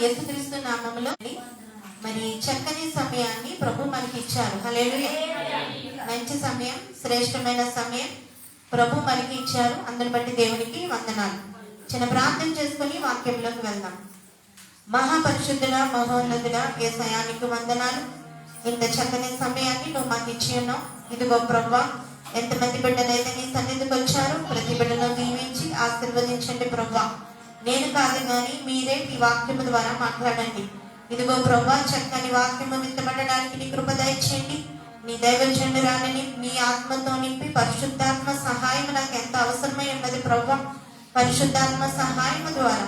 యేసుక్రీస్తు నామములో మరి చక్కని సమయాన్ని ప్రభు మనకి ఇచ్చారు. హల్లెలూయా. మంచి సమయం, శ్రేష్టమైన సమయం ప్రభు మనకి ఇచ్చారు. అందుని బట్టి దేవునికి వందనాలు. చిన్న ప్రార్థన చేసుకుని వాక్యంలోకి వెళ్దాం. మహాపరిశుద్ధుడా, మహోన్నతుడా, యేసయ్యానికి వందనాలు. ఇంత చక్కని సమయాన్ని నువ్వు మాకు ఇచ్చి ఉన్నావు. ఇదిగో ప్రభువా, ఎంతమంది బిడ్డలైతే నీ సన్నిధికి వచ్చారు, ప్రతి బిడ్డను దీవించి ఆశీర్వదించండి ప్రభువా. నేను కాదు కానీ మీరే మీ వాక్యము ద్వారా మాట్లాడండి. ఇదిగో ప్రభువా, చక్కని వాక్యము విత్తబడడానికి నీ కృప దయచేయండి. నీ దైవజనురాలని నీ ఆత్మతో నింపి పరిశుద్ధాత్మ సహాయం నాకు ఎంత అవసరమై ఉన్నది ప్రభువా. పరిశుద్ధాత్మ సహాయము ద్వారా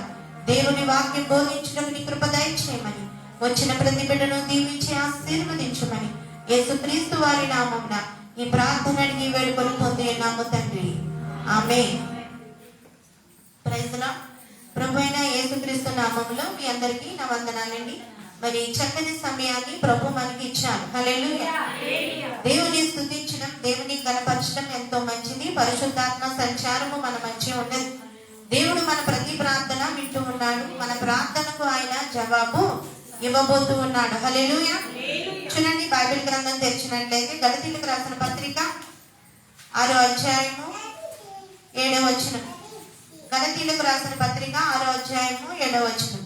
దేవుని వాక్యం బోధించడం నీ కృప దయచేయమని, వచ్చిన ప్రతి బిడ్డను దీవించి ఆశీర్వదించమని యేసుక్రీస్తు వారి నామమున ఈ ప్రార్థన అడిగి వేడుకొని పొంది ఉన్నాము తండ్రి, ఆమేన్. Praise the lord. ప్రభు అయిన యేసుక్రీస్తు నామములో మీ అందరికీ నా వందనాలండి. మరి చక్కని సమయాన్ని ప్రభు మనకి ఇచ్చారు. హల్లెలూయా. దేవుని స్తుతించడం, దేవుని కనపరచడం ఎంతో మంచిది. పరిశుద్ధాత్మ సంచారము మన మధ్య ఉన్నది. దేవుడు మన ప్రతి ప్రార్థన వింటూ ఉన్నాడు. మన ప్రార్థనకు ఆయన జవాబు ఇవ్వబోతూ ఉన్నాడు. హల్లెలూయా. చూడండి, బైబిల్ గ్రంథం తెరిచినట్లయితే గలతీయులకు రాసిన పత్రిక 6వ అధ్యాయము 7వ వచనం. గలతీయులకు రాసిన పత్రిక 6వ అధ్యాయము 7వ వచనం.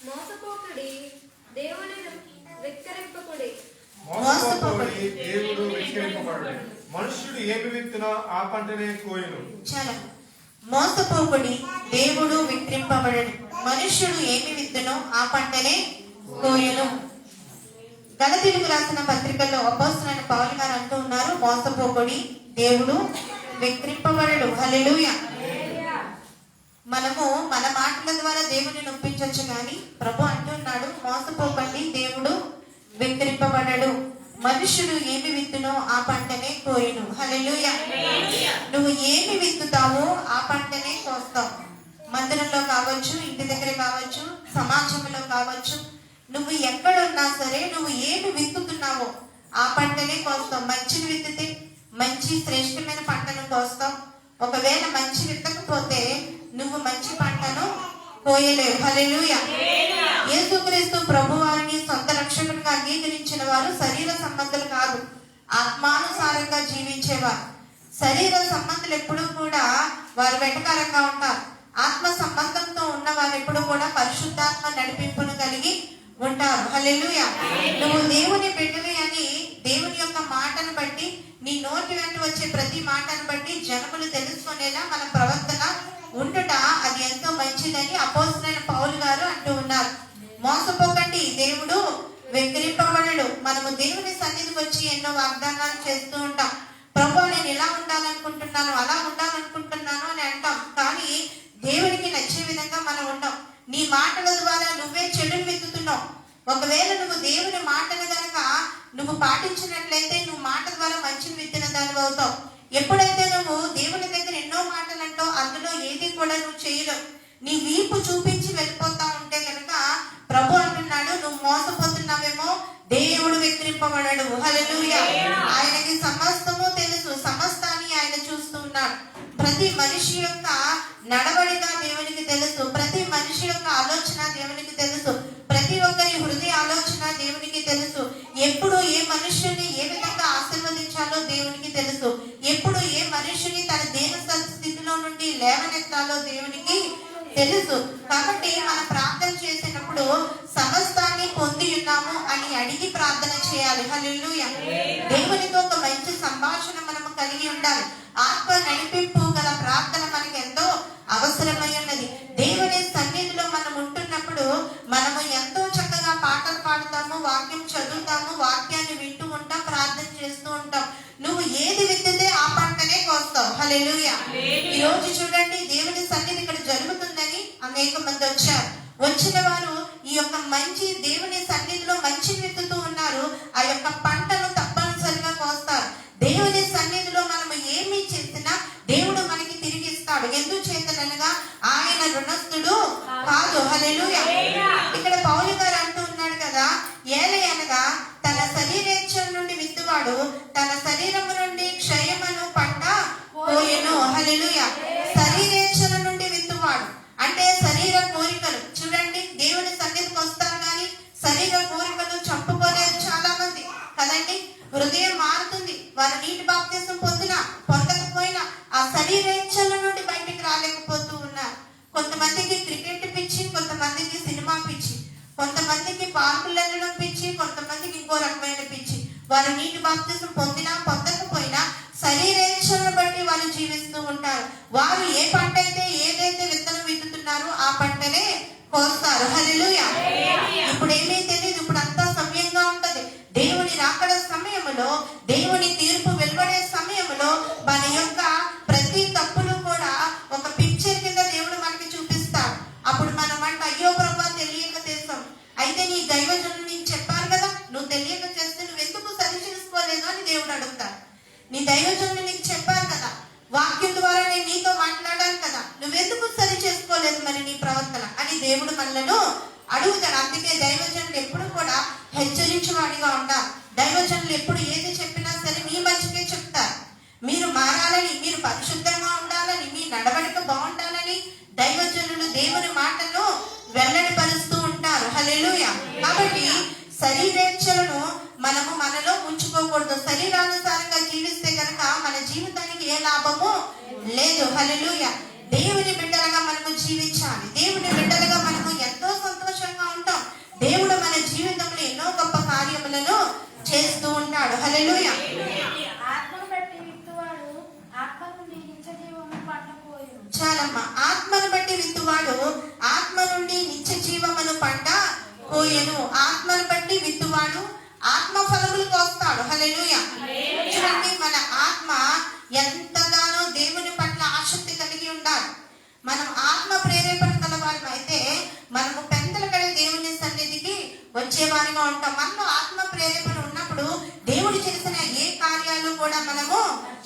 మోసపోకుడి, దేవుడు వెక్కిరింపకుడి. మనుష్యుడు ఏమి విత్తునో ఆ పంటనే కోయును. చాలా మోసపోకుడి, దేవుడు విక్రింపబడడు. మనుష్యుడు ఏమి విత్తునో ఆ పంటనే కోయును. గలతీయులకు రాసిన పత్రికల్లో అపోస్తలుడైన పౌలు గారు అంటూ ఉన్నారు, మోసపోకుడి, దేవుడు విక్రింపబడడు. హల్లెలూయా. మనము మన మాటల ద్వారా దేవుని నొప్పించవచ్చు, కానీ ప్రభు అంటున్నాడు, మోసపోకండి, దేవుడు విక్రింపబడడు. మనుషుడు ఏమి విత్తునో ఆ పంటనే కోయును. హల్లెలూయా. నువ్వు ఏమి విత్తుతావో ఆ పంటనే కోస్తావు. మందిరంలో కావచ్చు, ఇంటి దగ్గర కావచ్చు, సమాజంలో కావచ్చు, నువ్వు ఎక్కడున్నా సరే నువ్వు ఏమి విత్తుతున్నావో ఆ పంటనే కోస్తావు. మంచిని విత్తితే మంచి శ్రేష్టమైన పంటను కోస్తావు. ఒకవేళ మంచి విత్తకపోతే నువ్వు మంచి పంటను కోయలేవు. హల్లెలూయా. యేసుక్రీస్తు ప్రభు వారిని సొంత రక్షకునిగా అంగీకరించిన వారు శరీర సంబంధులు కాదు, ఆత్మానుసారంగా జీవించేవారు. శరీర సంబంధులు ఎప్పుడు కూడా వారు వెటకారంగా ఉంటారు. ఆత్మ సంబంధంతో ఉన్న వారు ఎప్పుడు కూడా పరిశుద్ధాత్మ నడిపింపును కలిగి ఉంటారు. హల్లెలూయా. నువ్వు దేవుని బిడ్డవి అని దేవుని యొక్క మాటను బట్టి, నీ నోటి వెంట వచ్చే ప్రతి మాటను బట్టి జనములు తెలుసుకునేలా మన ప్రవర్తన ఉండుట అది ఎంతో మంచిదని అపోస్తలుడైన పౌలు గారు అంటూ ఉన్నారు. మోసపోకండి, దేవుడు వెక్కిరింపబడడు. మనము దేవుని సన్నిధికి వచ్చి ఎన్నో వాగ్దానాలు చేస్తూ ఉంటాం. ప్రభు, నేను ఇలా ఉండాలనుకుంటున్నాను, అలా ఉండాలనుకుంటున్నాను అని అంటాం, కానీ దేవునికి నచ్చే విధంగా మనం ఉండం. నీ మాటల ద్వారా నువ్వే చెడును విత్తుతున్నావు. ఒకవేళ నువ్వు దేవుని మాటలు కనుక నువ్వు పాటించినట్లయితే నువ్వు మాట ద్వారా మంచిని విత్తిన దాని అవుతావు. ఎప్పుడైతే నువ్వు దేవుని దగ్గర ఎన్నో మాటలు అంటావు, అందులో ఏది కూడా నువ్వు చేయలేవు. నీ వీపు చూపించి వెళ్ళిపోతా ఉంటే కనుక ప్రభు అంటున్నాడు, నువ్వు మోసపోతున్నావేమో, దేవుడు వెక్కిరింపబడడు. హల్లెలూయా. ఆయనకి సమస్తము తెలుసు, సమస్తాన్ని ఆయన చూస్తూ ఉన్నాడు. ప్రతి మనిషి యొక్క నడవడిక దేవునికి తెలుసు. ప్రతి మనిషి యొక్క ఆలోచన దేవునికి తెలుసు. ప్రతి ఒక్కరి హృదయ ఆలోచన దేవునికి తెలుసు. ఎప్పుడు ఏ మనుషుని ఏ విధంగా ఆశీర్వదించాలో దేవునికి తెలుసు. ఎప్పుడు ఏ మనిషిని తన దేన స్థితిలో నుండి లేవనెత్తాలో దేవునికి తెలుసు. కాబట్టి మనం ప్రార్థన చేసినప్పుడు సమస్తాన్ని పొంది ఉన్నాము అని అడిగి ప్రార్థన చేయాలి. హల్లెలూయా. దేవునితో ఒక మంచి సంభాషణ మనము కలిగి ఉండాలి. ఆత్మ నడిపింపు గల ప్రార్థన మనకి ఎంతో అవసరమై ఉన్నది. దేవుని సన్నిధిలో మనం ఉంటున్నప్పుడు మనము ఎంతో చక్కగా పాటలు పాడుతాము, వాక్యం చదువుతాము, వాక్యాన్ని వింటూ ఉంటాం, ప్రార్థన చేస్తూ ఉంటాం. నువ్వు ఏది విత్తితే ఆ పంటనే కోస్తావు. హల్లెలూయా. ఈ రోజు చూడండి, దేవుని సన్నిధి ఇక్కడ జరుగుతుందని అనేక మంది వచ్చారు. వచ్చిన వారు ఈ యొక్క మంచి దేవుని సన్నిధిలో మంచి విత్తుతూ ఉన్నారు. ఆ యొక్క పంటను తప్పనిసరిగా కోస్తారు. దేవుని సన్నిధిలో మనము ఏమి చేసినా దేవుడు మనకి తిరిగి ఇస్తాడు. ఎందుకు చేతనగా ఆయన రుణస్థుడు కాదు. హల్లెలూయా. ఇక్కడ పౌలు గారు అంటూ ఉన్నాడు కదా, ఏలయనగా తన శరీరేచ్ఛల నుండి విత్తువాడు తన శరీరము నుండి క్షయమను పంట కోయెను. హల్లెలూయా. శరీరేచ్ఛల నుండి విత్తువాడు అంటే శరీర కోరికలు. చూడండి, దేవుని సన్నిధికి వస్తారు కానీ శరీర కోరికలు చంపుకోలేదు చాలా మంది కదండి. హృదయం మారుతుంది, వారు నీటి బాప్తిసం పొందకపోయినా ఆ శరీరేచ్ఛల నుండి బయటికి రాలేకపోతూ ఉన్నారు. కొంతమందికి క్రికెట్ పిచ్చి, కొంతమందికి సినిమా పిచ్చి, కొంతమందికి పార్కులు వెళ్ళడం పిచ్చి, కొంతమందికి ఇంకో రకమైన పిచ్చి. వారు నీటి బాప్తిసం పొందకపోయినా శరీరేచ్ఛలను బట్టి వారు జీవిస్తూ ఉంటారు. వారు ఏ పంట అయితే ఏదైతే విత్తనం విత్తుతున్నారో ఆ పంటనే కోస్తారు. హల్లెలూయా. ఇప్పుడు ఏమీ తెలియదు, ఇప్పుడు అంతా సమయంగా ఉంటది. దేవుని రాకడ సమయంలో, దేవుని తీర్పు వెలువడే సమయంలో మన యొక్క ప్రతి తప్పులు కూడా ఒక పిక్చర్ కింద దేవుడు మనకి చూపిస్తాడు. అప్పుడు మనం అంటే అయ్యో ప్రభా తెలియక చేస్తాం. అయితే నీ దైవజనులు నీకు చెప్పారు కదా, నువ్వు తెలియక చేస్తే నువ్వు ఎందుకు సరి చేసుకోలేదు అని దేవుడు అడుగుతాడు. నీ దైవజనులు నీకు చెప్పారు కదా, వాక్యం ద్వారా నేను నీతో మాట్లాడాను కదా, నువ్వెందుకు సరి చేసుకోలేదు మరి నీ ప్రవర్తన అని దేవుడు మనలను అడుగుతాడు. అందుకే దైవజనులు ఎప్పుడు కూడా హెచ్చరించేవాడిగా ఉండాలి. దైవజనులు ఎప్పుడు ఏది చెప్పినా సరే మీ మంచికే చెప్తారు. మీరు మారాలని, మీరు పరిశుద్ధంగా ఉండాలని, మీ నడవడిక బాగుండాలని దైవజనులు దేవుని మాటను వెల్లడిపరుస్తూ ఉంటారు. హల్లెలూయా. కాబట్టి శరీరేచ్ఛలను మనలో ఉంచుకోకూడదు. శరీరానుసారంగా జీవిస్తే కనుక మన జీవితానికి ఏ లాభము లేదు. హల్లెలూయా. దేవుని బిడ్డలుగా మనము జీవించాలి. దేవుని బిడ్డలుగా మనము ఎంతో సంతోషంగా ఉంటాం. దేవుడు మన జీవితంలో ఎన్నో గొప్ప కార్యములను చేస్తూ ఉంటాడు. హల్లెలూయా. ఆత్మను బట్టి విత్తువాడు ఆత్మ నుండి నిత్య జీవము పండపోయెను. చాలమ్మా. ఆత్మను బట్టి విత్తువాడు ఆత్మ నుండి నిత్య జీవమును పంట కోయెను. ఆత్మను బట్టి విత్తువాడు ఆత్మ ఫలములు కోస్తాడు. హల్లెలూయా. చూడండి, మన ఆత్మ ఎంతగానో దేవుని పట్ల ఆసక్తి కలిగి ఉండాలి. మనం ఆత్మ ప్రేరేపణ గల వారం అయితే మనము పెందలకడ దేవుని సన్నిధికి వచ్చేవారిగా ఉంటాం. మనలో ఆత్మ ప్రేరేపణ ఉన్నప్పుడు దేవుడు చేసిన ఏ కార్యాలు కూడా మనము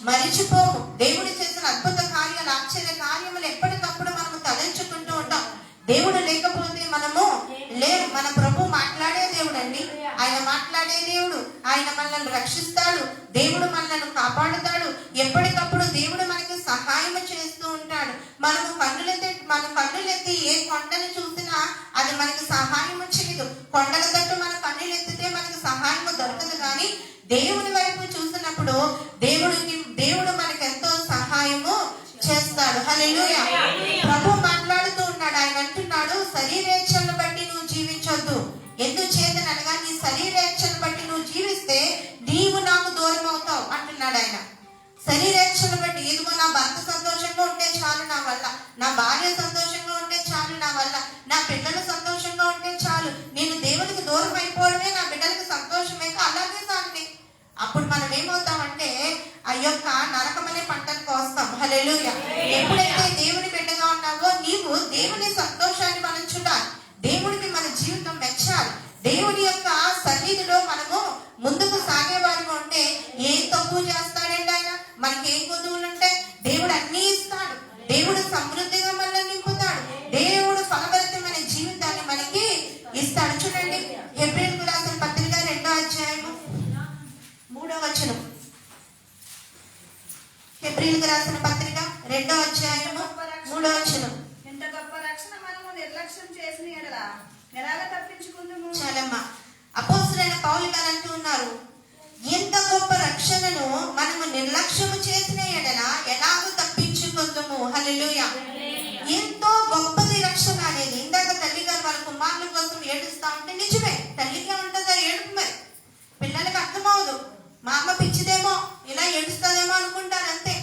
మరిచిపోము. దేవుడు చేసిన అద్భుత కార్యాలు, ఆశ్చర్య కార్యములు ఎప్పటికప్పుడు మనము తలంచుకుంటూ ఉంటాం. దేవుడు లేకపోతే మనము లేవు. మన ప్రభు మాట్లాడే దేవుడు అండి. ఆయన మాట్లాడే దేవుడు. ఆయన మనల్ని రక్షిస్తాడు. దేవుడు మనల్ని కాపాడుతాడు. ఎప్పటికప్పుడు దేవుడు మనకి సహాయం చేస్తూ ఉంటాడు. మన కన్నులెత్తి ఏ కొండను చూసినా అది మనకి సహాయం చేయదు. కొండల తట్టు మన కన్నులెత్తితే మనకి సహాయం దొరకదు. కానీ దేవుని వైపు చూసినప్పుడు దేవుడు మనకి ఎంతో సహాయము చేస్తాడు. హల్లెలూయా. ప్రభు మాట్లాడుతూ ఉన్నాడు. ఆయన అంటున్నాడు, శరీరేచ్ఛలను బట్టి నువ్వు జీవించొద్దు. ఎందుచేతనగా నీ శరీరేచ్ఛను బట్టి నువ్వు జీవిస్తే నీవు నాకు దూరం అవుతావు అంటున్నాడు ఆయన. శరీరేచ్ఛను బట్టి ఇదిగో నా భర్త సంతోషంగా ఉంటే చాలు నా వల్ల, నా భార్య సంతోషంగా ఉంటే చాలు నా వల్ల, నా పిల్లలు సంతోషంగా ఉంటే చాలు, నేను దేవునికి దూరం అయిపోవడమే నా బిడ్డలకు సంతోషమే, అలాగే సాంటి. అప్పుడు మనం ఏమవుతామంటే ఆ యొక్క నరకమనే పంటను కోస్తాం. హల్లెలూయా. ఎప్పుడైతే దేవుని బిడ్డగా ఉన్నావో నీవు దేవుని సంతోషాన్ని మనం చూడాలి. దేవుడికి మన జీవితం మెచ్చాలి. దేవుని యొక్క సన్నిధిలో మనము ముందుకు సాగేవారిగా ఉంటే ఏం తక్కువ చేస్తాడండి ఆయన. మనకి ఏం కొదువులు ఉంటాయి, దేవుడు అన్ని ఇస్తాడు. దేవుడు సమృద్ధిగా మనల్ని నింపుతాడు. దేవుడు ఫలభరితమైన జీవితాన్ని మనకి ఇస్తాడు. చూడండి, హెబ్రీయులకు రాసిన పత్రిక 2వ అధ్యాయము 3వ వచనం. హెబ్రీయులకు రాసిన పత్రిక 2వ అధ్యాయము 3వ వచనం. ఇంత గొప్ప రక్షణ మనము నిర్లక్ష్యం చేసిన ఎడల ఎలాగ తప్పించుకుందుము? చాలమ్మా. అపోస్తలుడైన పౌలు గారు అంటూ ఉన్నారు, ఎంత గొప్ప రక్షణను మనము నిర్లక్ష్యము చేసిన ఎడల ఎలాగో తప్పించుకుందుము. హల్లెలూయా. ఎంతో గొప్పది రక్షణ అనేది. ఇందాక తల్లి గారు వాళ్ళ కుమారుల కోసం ఏడుస్తా ఉంటే నిజమే, తల్లికే ఉంటుందా ఏడుపు. మరి పిల్లలకి అర్థమవుదు. మా అమ్మ పిచ్చిదేమో, ఇలా ఏడుస్తుందేమో అనుకుంటారు అంతే.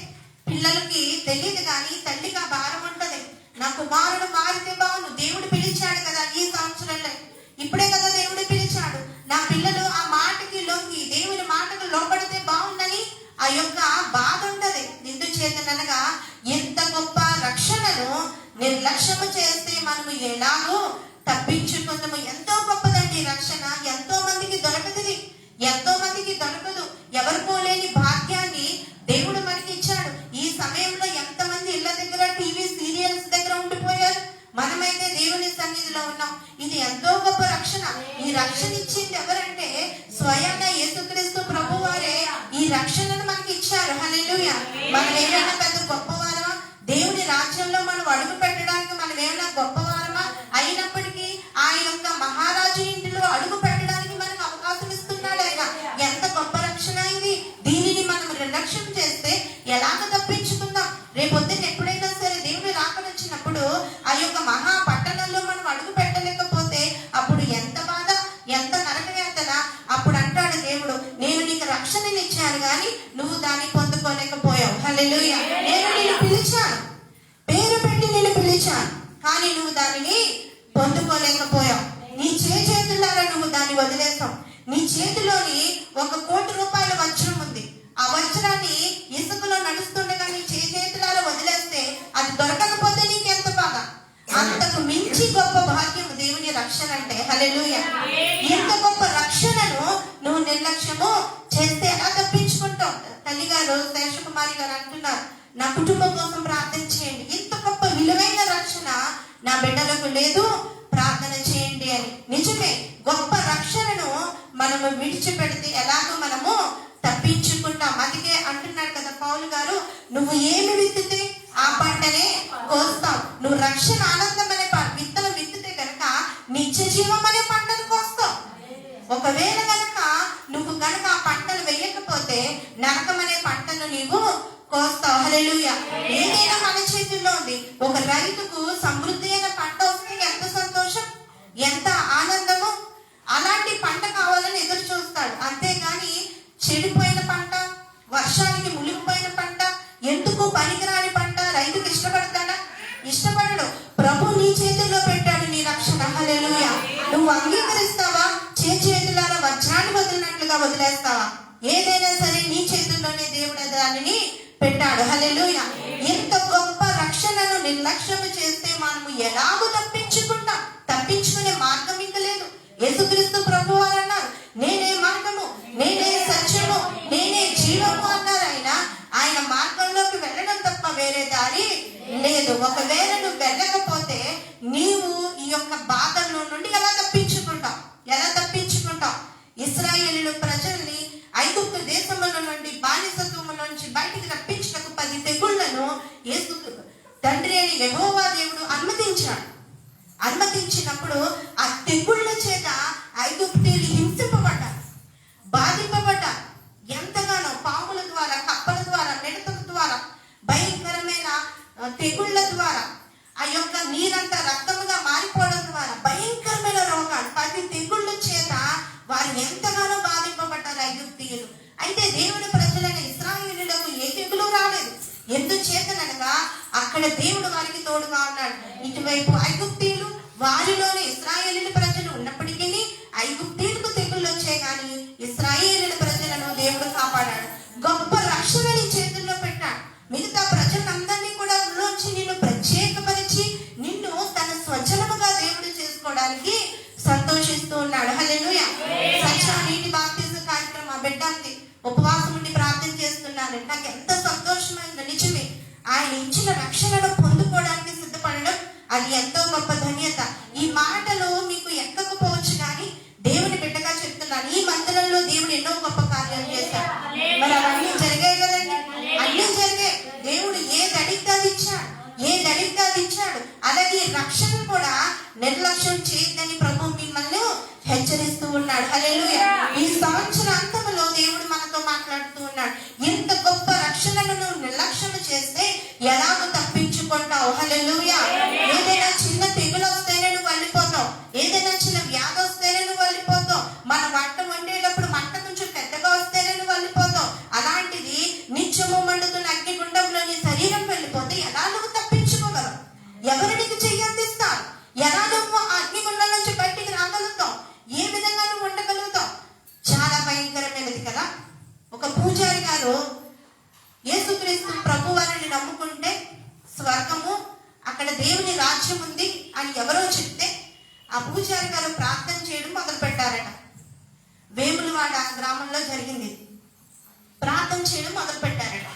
పిల్లలకి తెలియదు కానీ తల్లికి ఆ భారం ఉంటది. నా కుమారుడు మారితే బాగుండు, దేవుడు పిలిచాడు కదా ఈ సంవత్సరంలో, ఇప్పుడే కదా దేవుడు పిలిచాడు, నా పిల్లలు ఆ మాటకి లొంగి దేవుని మాటకు లోపడితే బాగుందని ఆ యొక్క బాధ ఉంటది. ఎందుచేతనగా ఎంత గొప్ప రక్షణను నిర్లక్ష్యము చేస్తే మనము ఎలాగో తప్పించుకుందాము. ఎంతో గొప్పదండి రక్షణ. ఎంతో మందికి దొరకదు, ఎంతో మందికి దొరకదు. ఎవరికో లేని భాగ్యాన్ని దేవుడు మనకి ఇచ్చాడు. ఈ సమయంలో ఎంతమంది ఇళ్ల దగ్గర టీవీ సీరియల్స్ దగ్గర ఉండిపోయారు. మనమైతే దేవుని సన్నిధిలో ఉన్నాం. ఇది ఎంతో గొప్ప రక్షణ. ఈ రక్షణ ఇచ్చింది ఎవరంటే స్వయంగా యేసుక్రీస్తు ప్రభు వారే ఈ రక్షణను మనకి ఇచ్చారు. హల్లెలూయా. మనం ఏమైనా పెద్ద గొప్పవారమా ఇచ్చాను కానీ నువ్వు దాన్ని పొందుకోలేకపోయావు. హల్లెలూయా. నేను నిన్ను పిలిచాను, పేరు పెట్టి నిన్ను పిలిచాను, కానీ నువ్వు దానిని పొందుకోలేకపోయావు. నీ చేతులారా నువ్వు దాన్ని వదిలేసావు. నీ చేతిలోని 1 కోటి రూపాయల వజ్రం ఉంది. ఆ వజ్రాన్ని ఇసుకలో నడుస్తుండగా నీ చేతులారా వదిలేస్తే అది దొరకకపోతే నీకెంత బాధ. అంతకు మించి గొప్ప భాగ్యం దేవుని రక్షణ అంటే. హల్లెలూయా. ఇంత గొప్ప రక్షణను నువ్వు నిర్లక్ష్యము చేస్తే ఎలా తప్పించుకుంటావు? తల్లిగారు శేషకుమారి గారు అంటున్నారు, నా కుటుంబం కోసం ప్రార్థన చేయండి. ఇంత గొప్ప విలువైన రక్షణ నా బిడ్డలకు లేదు, ప్రార్థన చేయండి అని. నిజమే, గొప్ప రక్షణను మనము విడిచిపెడితే ఎలాగో మనము తప్పించుకుంటాం. అందుకే అంటున్నాడు కదా పౌలు గారు, నువ్వు ఏమి విత్తితే ఆ పంటనే కోస్తావు. నువ్వు రక్షణ ఆనందం అనే విత్తనం విత్తితే కనుక నిత్య జీవం అనే పంటను కోస్తావు. ఒకవేళ కనుక నువ్వు కనుక ఆ పంటను వేయకపోతే నరకం అనే పంటను నీవు కోస్తావు. హల్లెలూయా. ఏదైనా మన చేతుల్లో ఉంది. ఒక రైతుకు సమృద్ధి అయిన పంట వస్తే ఎంత సంతోషం, ఎంత ఆనందము. అలాంటి పంట కావాలని ఎదురు చూస్తాడు. అంతేగాని చెడిపోయిన పంట, వర్షానికి మునిగిపోయిన పంట, ఎందుకు పనికిరాని పంట రైతుకు ఇష్టపడతాడా? ఇష్టపడడు. ప్రభు నీ చేతుల్లో పెట్టాడు నీ రక్షణ. హల్లెలూయా. నువ్వు అంగీకరిస్తావా? చేతులారా వజ్రాన్ని వదిలినట్లుగా వదిలేస్తావా? ఏదైనా సరే నీ చేతుల్లోనే దేవుడు దానిని పెట్టాడు. హల్లెలూయా. ఇంత గొప్ప రక్షణను నిర్లక్ష్యం చేస్తే మనము ఎలాగో తప్పించుకుంటాం. తప్పించుకునే మార్గం ఇంకా లేదు. యేసుక్రీస్తు ప్రభు వారు అన్నారు, నేనే మార్గము, నేనే సత్యము, నేనే జీవము అన్నారు. ఆయన మార్గంలోకి వెళ్ళడం తప్ప వేరే దారి లేదు. ఒకవేళ నువ్వు వెళ్ళకపోతే నీవు ఈ యొక్క బాధల నుండి ఎలా తప్పించుకుంటావు? ఎలా తప్పించుకుంటావు? ఇశ్రాయేలు ప్రజల్ని ఐగుప్తు దేశముల నుండి బానిసత్వము నుంచి బయటికి రప్పించటకు 10 తెగుళ్లను యేసు తండ్రి అని యెహోవా దేవుడు అనుమతించాడు. అనుమతించినప్పుడు ఆ తెగుళ్ళ చేత ఐగుప్తీయులు హింసింపబడ్డారు, బాధింపబడ్డారు. ఎంతగానో పాముల ద్వారా, కప్పల ద్వారా, మిడతల ద్వారా, భయంకరమైన తెగుళ్ళ ద్వారా, ఆ యొక్క నీరంతా రక్తముగా మారిపోవడం ద్వారా భయంకరమైన రోగాలు, 10 తెగుళ్ళ చేత వారు ఎంతగానో బాధింపబడ్డారు ఐగుప్తీయులు. అయితే దేవుని ప్రజలైన ఇశ్రాయేలీయులకు ఏ తెగులు రాలేదు. ఎందుచేతనగా అక్కడ దేవుడు వారికి తోడుగా ఉన్నాడు. ఇటువైపు ఐగుప్తీయులు, వారిలోనే ఇశ్రాయేలీయుల ప్రజలు ఉన్నప్పటికీ ఐగుప్తీయులకు తెగుళ్ళు వచ్చాయి, కానీ ఇశ్రాయేలీయుల ప్రజలను దేవుడు కాపాడాడు. గొప్ప రక్షణ నీ చేతుల్లో పెట్టాడు. మిగతా ప్రజలందరినీ కూడా లోంచి నిన్ను ప్రత్యేకపరిచి నిన్ను తన స్వజనముగా దేవుడు చేసుకోవడానికి సంతోషిస్తూ ఉన్నాడు. హల్లెలూయా. సత్య నీటి బాప్తిజం కార్యక్రమం బిడ్డ అంది, ఉపవాసం ఉండి ప్రార్థన చేస్తున్నాను. నాకు ఎంత సంతోషమైందో. నిజమే, ఆయన ఇచ్చిన రక్షణను పొందుకోవడానికి సిద్ధపడడం అది ఎంతో గొప్ప ధన్యత. ఈ మాటలు మీకు ఎక్కకపోవచ్చు, కానీ దేవుని బిడ్డగా చెప్తున్నాను, ఈ మందిరంలో దేవుడు ఎన్నో గొప్ప కార్యాలు చేశాడు. మరి అవన్నీ జరిగాయి కదండి, అన్నీ జరిగాయి. దేవుడు ఏది అడిగితే అది ఇచ్చాడు, ఏది అడిగితే అది ఇచ్చాడు. అలాగే రక్షణ కూడా నిర్లక్ష్యం చేయొద్దని ప్రభు మిమ్మల్ని హెచ్చరిస్తూ ఉన్నాడు. హల్లెలూయా. ఈ సంవత్సర అంతంలో దేవుడు మనతో మాట్లాడుతూ ఉన్నాడు. ఇంత గొప్ప రక్షణను నువ్వు నిర్లక్ష్యం చేస్తే ఎలాగో తప్పించుకుంటావు. హల్లెలూయా. ఏదైనా చిన్న తెగులు వస్తేనే నువ్వు వెళ్ళిపోతావు, ఏదైనా చిన్న వ్యాధి వస్తేనే నువ్వు వెళ్ళిపోతావు, మన వంట వండేటప్పుడు మంట కొంచెం పెద్దగా వస్తేనే నువ్వు వెళ్ళిపోతావు. అలాంటిది నిత్యము మండుతున్న అగ్నిగుండంలో నీ శరీరం వెళ్ళిపోతే ఎలా నువ్వు తప్పించుకోగలవు? ఎవరు నీకు చెయ్యందిస్తారు? ఎలా నువ్వు ఆ అగ్నిగుండం నుంచి బయటికి రాగలుగుతావు? ఏ విధంగా నువ్వు ఉండగలుగుతావు? చాలా భయంకరమైనది కదా. ఒక పూజారి గారు యేసుక్రీస్తు ప్రభు వారిని నమ్ముకుంటే స్వర్గము, అక్కడ దేవుని రాజ్యం ఉంది అని ఎవరో చెప్తే ఆ పూజారి గారు ప్రార్థన చేయడం మొదలు పెట్టారట. వేములవాడ గ్రామంలో జరిగింది. ప్రార్థన చేయడం మొదలు పెట్టారట.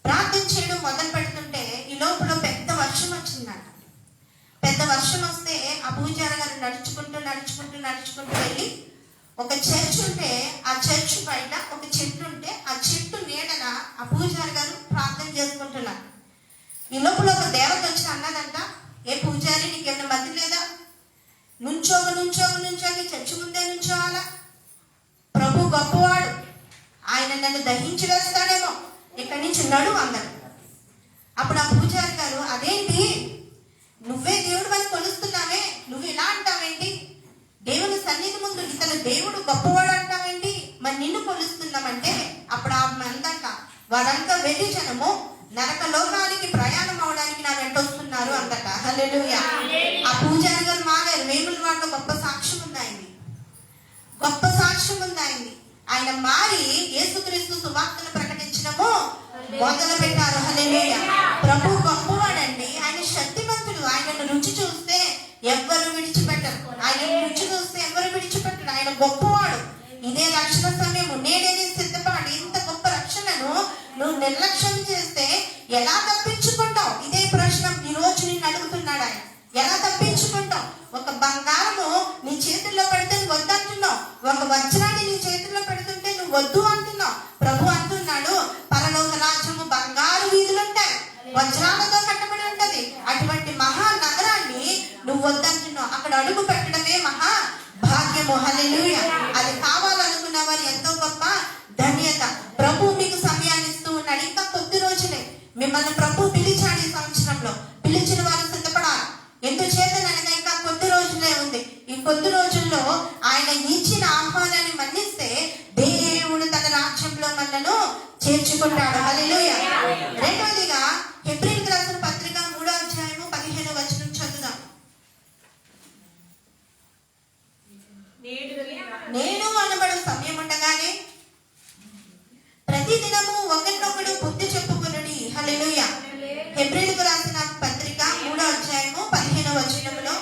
ప్రార్థన చేయడం మొదలు పెడుతుంటే ఈ లోపల పెద్ద వర్షం వచ్చిందట. పెద్ద వర్షం వస్తే ఆ పూజారి గారు నడుచుకుంటూ వెళ్ళి ఒక చర్చ్ ఉంటే ఆ చర్చ్ బయట ఒక చెట్టు ఉంటే ఆ చెట్టు నీడన ఆ పూజారి గారు ప్రార్థన చేసుకుంటున్నారు. ఈ లోపల ఒక దేవత వచ్చి అన్నదంట, ఏ పూజారి నీకేమైనా మతి లేదా? నుంచోక చర్చి ముందే నుంచోవాలా? ప్రభు గొప్పవాడు, ఆయన నన్ను దహించి వేస్తాడేమో, ఇక్కడి నుంచి నడువు అందరు. అప్పుడు ఆ పూజారి గారు, అదేంటి నువ్వే దేవుడు అని కొలుస్తున్నావే, నువ్వు ఇలా అంటావేంటి? దేవుని సన్నిధి ముందు ఇతను దేవుడు గొప్పవాడు అంటావేంటి? మరి నిన్ను కొలుస్తున్నామంటే ఆ వారంతా వెళ్లి జనము నరక లోకానికి ప్రయాణం అవడానికి నా వెంట వస్తున్నారు అందట. హల్లెలూయా. ఆ పూజారి గారు మాగారు. వేములవాడలో గొప్ప సాక్ష్యం ఉంది ఆయనది, గొప్ప సాక్ష్యం ఉంది ఆయనది. ఆయన మారి యేసుక్రీస్తు సువార్తను ప్రకటించడము మొదలు పెట్టారు. హల్లెలూయా. ప్రభు గొప్పవాడండి, ఆయన శక్తివంతుడు. ఆయనను రుచి చూస్తే ఎవ్వరు విడిచిపెట్టరు, ఆయన రుచి చూస్తే ఎవరు విడిచిపెట్టరు. ఆయన గొప్పవాడు. ఇదే రక్షణ సమయము, నేనే సిద్ధపాటు. ఇంత గొప్ప రక్షణను నువ్వు నిర్లక్ష్యం చేస్తే ఎలా తప్పించుకుంటావు? ఇదే ప్రశ్న ఈ రోజు నిన్ను అడుగుతున్నాడు ఆయన. ఎలా తప్పించుకుంటావు? ఒక బంగారము నీ చేతుల్లో పెడితే నువ్వు వద్దంటున్నావు, ఒక వజ్రాన్ని నీ చేతుల్లో పెడుతుంటే నువ్వు వద్దు అంటున్నావు. ప్రభు అంటున్నాడు, పరలోక రాజ్యము బంగారు వీధులుంటాయి, వజ్రాలతో కట్టబడి ఉంటది. అటువంటి మహా నగరాన్ని నువ్వు వద్దంటున్నావు. అక్కడ అడుగు పెట్టడమే మహా భాగ్యము. హల్లెలూయా. అది కావాలనుకున్న వారు ఎంతో గొప్ప ధన్యత. ప్రభు మీకు సమయాన్ని ఇస్తూ ఉన్నాడు. ఇంకా కొద్ది రోజులే మిమ్మల్ని ప్రభు పిలిచాడు. ఈ సంవత్సరంలో పిలిచిన వారు సిద్ధపడాలి. ఎందుచేతనగా ఇంకా కొద్ది రోజులే ఉంది. ఈ కొద్ది రోజుల్లో ఆయన ఇచ్చిన ఆహ్వానాన్ని మన్నిస్తే దేవుడు తన రాజ్యంలో మనను చేర్చుకుంటాడు. హల్లెలూయా. రెండవదిగా హెబ్రీయులకు రాసిన పత్రిక 3వ అధ్యాయము 15వ వచనం చదువుదాం. నేడు అనబడు సమయం ఉండగానే ప్రతి దినము ఒకరినొకడు బుద్ధి చెప్పుకొనుడి. హల్లెలూయా. హెబ్రీయులకు రాసిన పత్రిక 3వ అధ్యాయము 15వ వచనంలో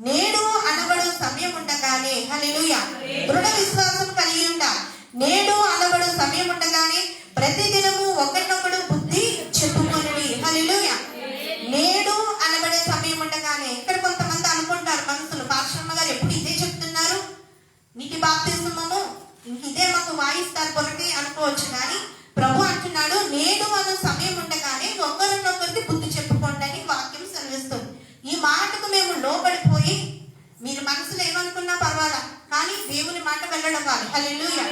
నేడు అనబడు సమయం ఉండగానే, హల్లెలూయా, దృఢ విశ్వాసం కలిగి ఉండాలి. నేడు అనబడు సమయం ఉండగానే ప్రతి దినము ఒకరినొకడు బుద్ధి చెప్పుకొనుడి. హల్లెలూయా. నేడు అనబడే సమయం ఉండగానే. ఇక్కడ కొంతమంది అనుకుంటారు మనసులు, పాస్టర్మ గారు ఎప్పుడు ఇదే చెప్తున్నారు, నీటి బాప్తిస్మము ఇంక ఇదే మాకు వాయిస్తారు కొరటి అనుకోవచ్చు. కానీ ప్రభు అంటున్నాడు, నేడు అన్న సమయం ఉండగానే ఒకరినొకరికి బుద్ధి చెప్పుకోండి అని వాక్యం సెలవిస్తుంది. ఈ మాటకు మేము లోబడిపోయి, మీరు మనసులో ఏమనుకున్నా పర్వాలా, కానీ దేవుని మాట వెళ్ళడవ్వాలి. హల్లెలూయా.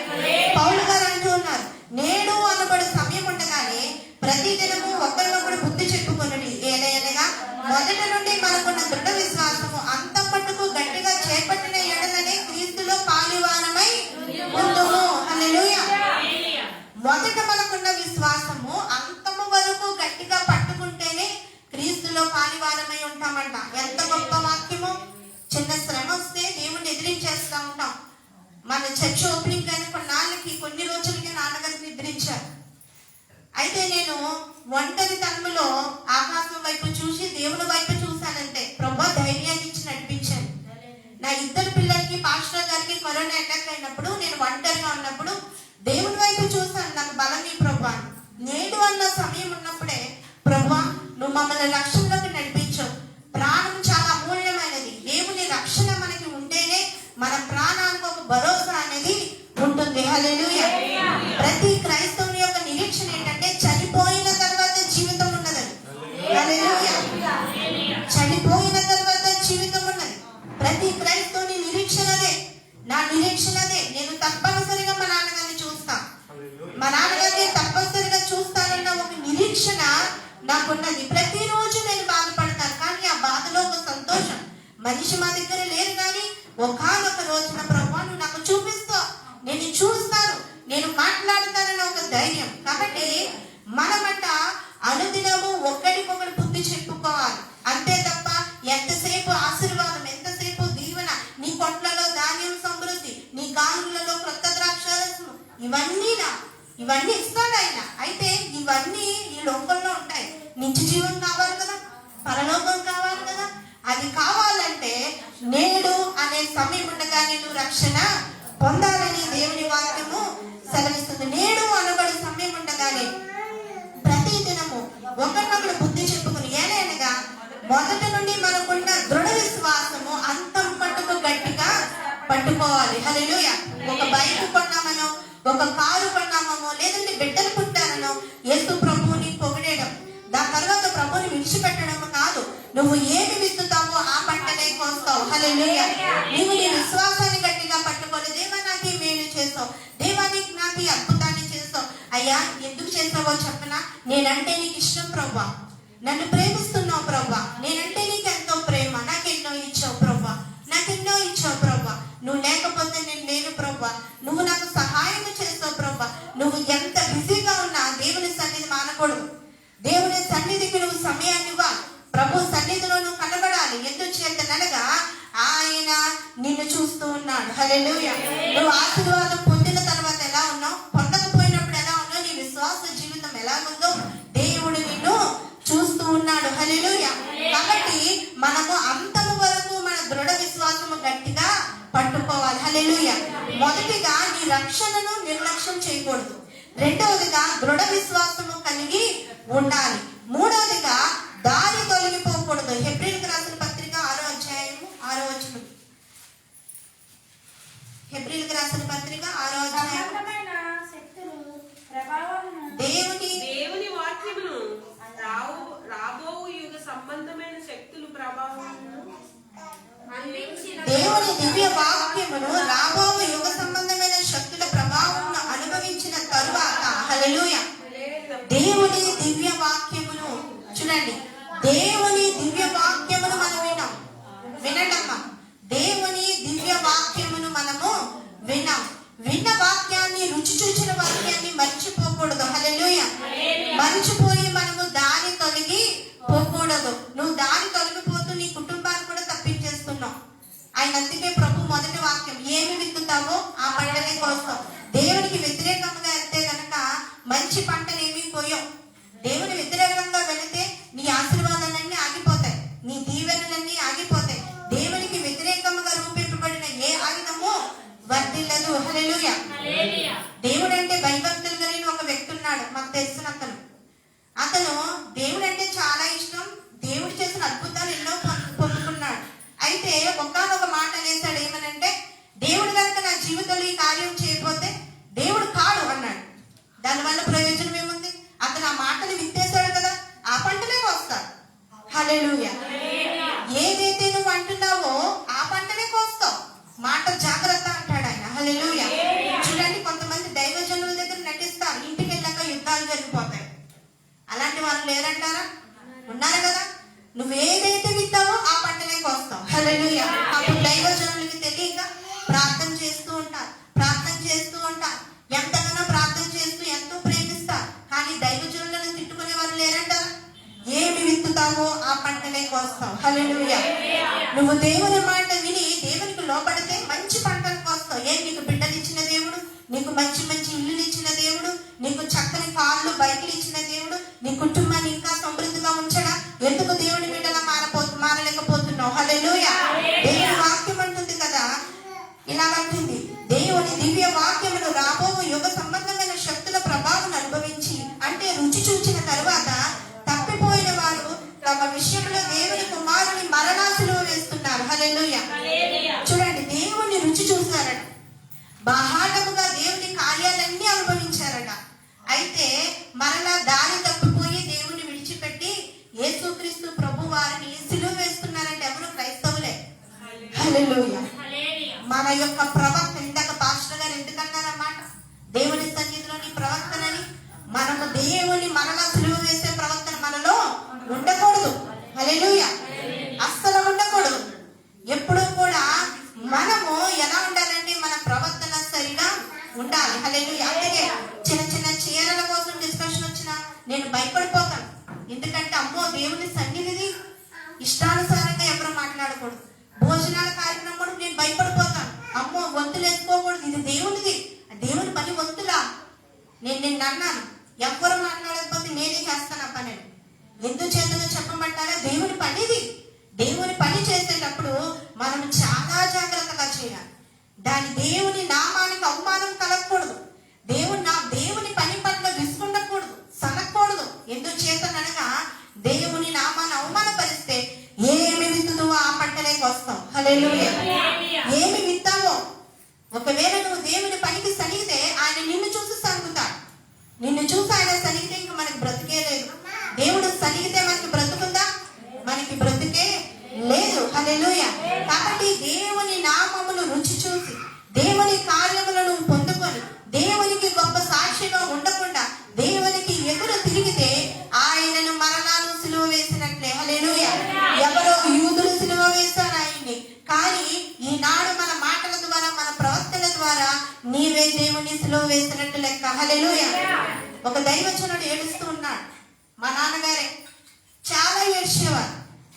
పౌలు గారు అంటూ ఉన్నారు, నేడు అనబడు సమయం ఉండగానే ప్రతి దినము ఒకరినొకరు బుద్ధి చెప్పుకొనుడి. ఏదైనా మొదటి నుండి మనకున్న దృఢ విశ్వాసము అంత మట్టుకు గట్టిగా చేపట్టిన ఎడలనే క్రీస్తులో పాలువారమై ఉందుము. హల్లెలూయా. మొదట మనకున్న విశ్వాసము అంతము వరకు గట్టిగా పట్టుకుంటేనే క్రీస్తులో పాలువారమై ఉంటామంట. ఎంత గొప్ప వాక్యము. చిన్న శ్రమ వస్తే దేవుణ్ణి ఎదిరించేస్తా ఉంటాం. మన చర్చ్ ఓపెనింగ్ కానీ కొన్ని రోజులకి నాన్నగారిని నిద్రించారు. అయితే నేను ఒంటరి తనములో ఆకాశం వైపు చూసి దేవుని వైపు చూశానంటే ప్రభు ధైర్యాన్ని ఇచ్చి నడిపించాను. నా ఇద్దరు పిల్లలకి, పాస్టర్ గారికి కరోనా అటాక్ అయినప్పుడు నేను ఒంటరిగా ఉన్నప్పుడు దేవుని వైపు చూశాను, నాకు బలం ఈ ప్రభు. నేడు అన్న సమయం ఉన్నప్పుడే ప్రభు నువ్వు మమ్మల్ని రక్షణలోకి నడిపించావు. ప్రాణం చాలా అమూల్యమైనది. దేవుని రక్షణ మనకి ఉంటేనే మన ప్రాణానికి ఒక భరోసా అనేది ఉంటుంది. హల్లెలూయా. ప్రతి క్రైస్తవుని యొక్క నిరీక్షణ ఏంటంటే చనిపోయిన తర్వాత జీవితం ఉన్నదని. హల్లెలూయా. చనిపోయిన తర్వాత జీవితం ఉన్నది. ప్రతి క్రైస్తవుని నిరీక్షణదే. నా నిరీక్షణదే. నేను తప్పనిసరిగా మా నాన్నగారిని చూస్తాను, మా నాన్నగారిని తప్పనిసరిగా చూస్తానన్న ఒక నిరీక్షణ నాకున్నది. ప్రతిరోజు నేను బాధపడతాను, కానీ ఆ బాధలో ఒక సంతోషం. మనిషి మా దగ్గర లేరు, కానీ ఒకానొక రోజున ప్రభు నువ్వు నాకు చూపిస్తావు, నేను చూస్తాను, నేను మాట్లాడతానని ఒక ధైర్యం. కాబట్టి మనమంట అనుదినము ఒకరికొకరు బుద్ధి చెప్పుకోవాలి. అంతే తప్ప ఎంతసేపు ఆశీర్వాదం, ఎంతసేపు దీవెన, నీ కొట్లలో ధాన్యం సమృద్ధి, నీ గానులలో క్రొత్త ద్రాక్షారసము, ఇవన్నీ ఇస్తాడు ఆయన. అయితే ఇవన్నీ ఈ లోకంలో ఉంటాయి. నిత్య జీవం కావాలి కదా, పరలోకం కావాలి కదా. అది కావాలంటే నేడు అనే సమయం ఉండగానే నువ్వు రక్షణ పొందాలని దేవుని వాక్యము సెలవిస్తుంది. నేడు అనబడి సమయం ఉండగానే ప్రతి దినము ఒకరినొకరు బుద్ధి చెప్పుకుని, ఏనగా మొదటి నుండి మనకున్న దృఢ విశ్వాసము అంతం మట్టుకు గట్టిగా పట్టుకోవాలి. హల్లెలూయా. ఒక బైక్ కొన్నామనో, ఒక కారు కొన్నామో, లేదంటే బిడ్డలు పుట్టారనో యేసు ప్రభువుని పొగిడేయడం, దాని తర్వాత ప్రభువుని విడిచిపెట్టడం కాదు. నువ్వు ఏమి విత్తుతావో ఆ పంటనే కోస్తావు. హల్లెలూయా. నీవు నీ విశ్వాసాన్ని గట్టిగా పట్టుకోవాలి. దేవా నాకు ఈ మేలు చేస్తావు, దేవానికి నాకు ఈ అద్భుతాన్ని చేస్తావు. అయ్యా ఎందుకు చేస్తావో చెప్పనా, నేనంటే నీకు ఇష్టం ప్రభా, నన్ను ప్రేమిస్తున్నావు ప్రభా, నేనంటే నీకు ఎంతో ప్రేమ, నాకెన్నో ఇచ్చావు ప్రభా, నాకెన్నో ఇచ్చావు ప్రభా. నువ్వు లేకపోతే నేను లేను ప్రభా, నువ్వు నాకు సహాయం చేస్తావు ప్రభా. నువ్వు ఎంత బిజీ రాకూడదు. దేవుని సన్నిధికి నువ్వు సమయాన్ని ఇవ్వాలి. ప్రభు సన్నిధిలో నువ్వు కనబడాలి. ఎందుచేతనగా ఆయన నిన్ను చూస్తూ ఉన్నాడు. హల్లెలూయా. నువ్వు ఆశీర్వాదం పొందిన తర్వాత ఎలా ఉన్నావు, పొందకపోయినప్పుడు ఎలా ఉన్నావు, నీ విశ్వాస జీవితం ఎలా ఉందో దేవుడు నిన్ను చూస్తూ ఉన్నాడు. హల్లెలూయా. కాబట్టి మనము అంతము వరకు మన దృఢ విశ్వాసము గట్టిగా పట్టుకోవాలి. హల్లెలూయా. మొదటిగా నీ రక్షణను నిర్లక్ష్యం చేయకూడదు. రెండవదిగా దృఢ విశ్వాసము కలిగి ఉండాలి. మూడవదిగా దారి తొలగిపోకూడదు. హెబ్రీయులకు రాసిన పత్రిక 6వ అధ్యాయము 6వ వచనం. హెబ్రీయులకు రాసిన పత్రిక 6వ అధ్యాయం. సంబంధమైన శక్తులు ప్రభావమును దేవుని వాక్యమును రాబోవు యుగ సంబంధమైన శక్తులు ప్రభావమును అందించిన దేవుని దివ్య వాక్యమును రాబోవు యుగ సంబంధమైన శక్తుల ప్రభావం అనుభవించిన తరువాత, హల్లెలూయా, దేవుని దివ్య వాక్యమును చూడండి. దేవుని దివ్య వాక్యమును మనం విన్నాం. వినండమ్మా. దేవుని దివ్య వాక్యమును మనము విన్నాం. విన్న వాక్యాన్ని, రుచి చూసిన వాక్యాన్ని మర్చిపోకూడదు. హల్లెలూయా. మర్చిపోయి మనము దారి తొలగి పోకూడదు. నువ్వు దారి తొలగిపోతూ నీ కుటుంబాన్ని కూడా తప్పించేస్తున్నావు. ఆయన అందుకే ప్రభు మొదటి వాక్యం, ఏమి విత్తుతావో ఆ పంటనే కోస్తావు. దేవునికి వ్యతిరేకంగా వెళ్తే కనుక మంచి పంటనేమి కోయవు. దేవుని వ్యతిరేకంగా వెళితే నీ ఆశీర్వాదాలన్నీ ఆగిపోతాయి, నీ దీవెనలన్నీ ఆగిపోతాయి. దేవునికి వ్యతిరేకంగా రూపింపబడిన ఏ ఆయుధము వర్ధిల్లదు. హల్లెలూయా. దేవుడు అంటే భయభక్తులు కలిగిన ఒక వ్యక్తి ఉన్నాడు, మాకు తెలిసిన అతను దేవుడు అంటే చాలా ఇష్టం. దేవుడు చేసిన అద్భుతాలు ఎన్నో పొందుకున్నాడు. అయితే ఒకానొక మాట అనేసాడు, ఏమనంటే దేవుడు కనుక నా జీవితంలో ఈ కార్యం చేయకపోతే దేవుడు కాడు అన్నాడు. దానివల్ల ప్రయోజనం ఏముంది? అతను ఆ మాటలు విత్తేశాడు కదా, ఆ పంటలే వస్తాడు. హల్లెలూయా. ఏదైతే నువ్వు అంటున్నావో ఆ పంటనే కోస్తావు. మాట జాగ్రత్త అంటాడు ఆయన. హల్లెలూయా. చూడండి, కొంతమంది దైవజనుల దగ్గర నటిస్తారు, ఇంటికి వెళ్ళాక యుద్ధాలు జరిగిపోతాయి. అలాంటి వాళ్ళు లేరంటారా? ఉన్నారు కదా. నువ్వు ఏదైతే విత్తావో ఆ పంటనే కోస్తావు. హల్లెలూయా. అప్పుడు దైవజనులకి తెలియక ప్రార్థన చేస్తూ ఉంటారు, ప్రార్థన చేస్తూ ఉంటారు, ఎంతగానో ప్రార్థన చేస్తూ ఎంతో ప్రేమిస్తారు. కానీ దైవజనులను తిట్టుకునే వాళ్ళు లేరంటారా? ఏమి విత్తుతావో ఆ పంటనే కోస్తావు. హల్లెలూయా. నువ్వు దేవుని మాట విని దేవునికి లోపడితే మంచి పంటను కోస్తావు. నీకు బిడ్డలు ఇచ్చిన దేవుడు, నీకు మంచి మంచి ఇల్లులు ఇచ్చిన దేవుడు, నీకు చక్కని కాళ్ళు బైకులు ఇచ్చిన దేవుడు, నీ కుటుంబాన్ని ఇంకా సమృద్ధిగా ఉంచడా? ఎందుకు దేవుని బిడ్డలా మారలేకపోతున్నావు? హల్లెలూయా. దేవుని వాక్యం అంటుంది కదా, ఇలాగంటుంది, దేవుని దివ్య వాక్యమును రాబోవు యుగ సంబంధమైన శక్తుల ప్రభావం అనుభవించి, అంటే రుచి చూచిన తరువాత తప్పిపోయిన వారు తమ విషయంలో దేవుని కుమారుని మరణాశిలో వేస్తున్నారు. హల్లెలూయా. చూడండి, దేవుని రుచి చూశారట, బాహాటముగా దేవుని కార్యాలన్నీ అనుభవించారట. అయితే మరలా దారి తప్పిపోయి దేవుని విడిచిపెట్టి యేసుక్రీస్తు ప్రభు వారిని సిలువ వేస్తున్నారంటే ఎవరు? క్రైస్తవులే. హల్లెలూయా. మన యొక్క ప్రవక్త, ఇందాక పాస్టర్ గారు ఎందుకన్నారన్నమాట, దేవుని సన్నిధిలోని ప్రవక్తనని. మనము దేవుని మరలా సిలువ వేసే ప్రవక్తన మనలో ఉండకూడదు. హల్లెలూయా. అస్సలు ఉండకూడదు. ఎప్పుడు కూడా మనము ఎలా ఉండాలంటే మన ప్రవర్తన సరిగా ఉండాలి. హల్లెలూయా. అందుకే చిన్న చిన్న చీరల కోసం డిస్కషన్ వచ్చినా నేను భయపడిపోతాను. ఎందుకంటే అమ్మో, దేవుని సన్నిధిని ఇష్టానుసారంగా ఎవరు మాట్లాడకూడదు. భోజనాల కార్యక్రమం నేను భయపడిపోతాను. అమ్మో, వంతులు వేసుకోకూడదు, ఇది దేవునిది, దేవుని పని వంతులా. నేను అన్నాను, ఎవరు మాట్లాడకపోతే నేనే చేస్తాను ఆ పని. ఎందుచేతనో చెప్పమంటారా? దేవుని పనిది. దేవుని పని చేసేటప్పుడు మనం చాలా జాగ్రత్తగా చేయాలి. దాని దేవుని నామానికి అవమానం కలగకూడదు. దేవుని పని పట్ల విసుకుండకూడదు, సనకూడదు. ఎందుచేతనగా దేవుని నామాన్ని అవమానపరిస్తే ఏమి విత్తుతావో ఆ పంటనే కోస్తాం. హల్లెలూయా. ఏమి విత్తావో, ఒకవేళ నువ్వు దేవుని పనికి సనిగితే ఆయన నిన్ను చూసి సనుగుతాడు. నిన్ను చూసి ఆయన సనిగితే ఇంక మనకి బ్రతికే లేదు. దేవుడు సనిగితే మనకి బ్రతుకుందా? మనకి బ్రతికే లేదు. హల్లెలూయా. కాబట్టి దేవుని నామమును రుచి చూసి దేవుని కార్యములను పొందుకొని దేవునికి గొప్ప సాక్షిగా ఉండకుండా దేవునికి ఎదురు తిరిగితే ఆయనను మరణాలు సిలువ వేసినట్లే. హల్లెలూయా. ఎవరో యూదులు సిలువ వేశారు ఆయన్ని, కానీ ఈనాడు మన మాటల ద్వారా, మన ప్రవర్తన ద్వారా నీవే దేవుని సిలువ వేసినట్టు లెక్క. హల్లెలూయా. ఒక దైవజనుడు ఏడుస్తూ ఉన్నాడు. మా నాన్నగారే చాలా ఏడ్చేవారు.